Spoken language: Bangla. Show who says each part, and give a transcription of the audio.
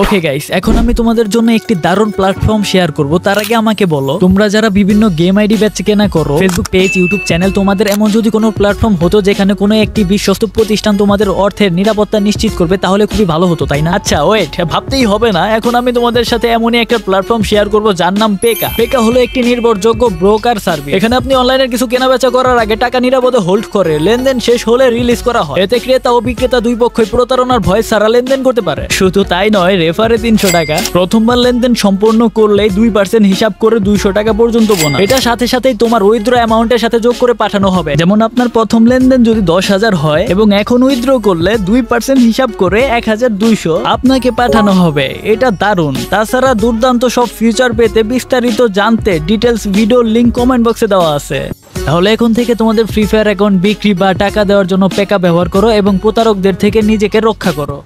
Speaker 1: ওকে গাইস, এখন আমি তোমাদের জন্য একটি দারুণ প্ল্যাটফর্ম শেয়ার করব। তার আগে আমাকে বলো, তোমরা যারা বিভিন্ন গেম আইডি বেচে কেনা করো, ফেসবুক পেজ, ইউটিউব চ্যানেল, তোমাদের এমন যদি কোনো প্ল্যাটফর্ম হতো যেখানে কোনো একটি বিশ্বস্ত প্রতিষ্ঠান তোমাদের অর্থের নিরাপত্তা নিশ্চিত করবে, তাহলে খুবই ভালো হতো, তাই না? আচ্ছা ওয়েট, ভাবতেই হবে না, এখন আমি তোমাদের সাথে এমনই একটা প্ল্যাটফর্ম শেয়ার করব যার নাম পেকা। পেকা হলো একটি নির্ভরযোগ্য ব্রোকার সার্ভিস। এখানে আপনি অনলাইনে কিছু কেনা বেচা করার আগে টাকা নিরাপদে হোল্ড করে লেনদেন শেষ হলে রিলিজ করা হয়। এতে ক্রেতা ও বিক্রেতা দুই পক্ষই প্রতারণার ভয় ছাড়া লেনদেন করতে পারে। শুধু তাই নয়, রেফারে 300 টাকা, প্রথমবার লেনদেন সম্পূর্ণ করলে 2% হিসাব করে 200 টাকা পর্যন্ত বোনাস। এটা সাথে সাথেই তোমার উইথড্র অ্যামাউন্টের সাথে যোগ করে পাঠানো হবে। যেমন আপনার প্রথম লেনদেন যদি 10,000 হয় এবং এখন উইথড্র করলে 2% হিসাব করে 1200 আপনাকে পাঠানো হবে। এটা দারুণ। তাছাড়া দুর্দান্ত সব ফিচার পেতে বিস্তারিত জানতে ডিটেলস ভিডিও লিংক কমেন্ট বক্সে দেওয়া আছে। তাহলে এখন থেকে তোমাদের ফ্রি ফায়ার অ্যাকাউন্ট বিক্রি বা টাকা দেওয়ার জন্য পেকা ব্যবহার করো এবং প্রতারকদের থেকে নিজেকে রক্ষা করো।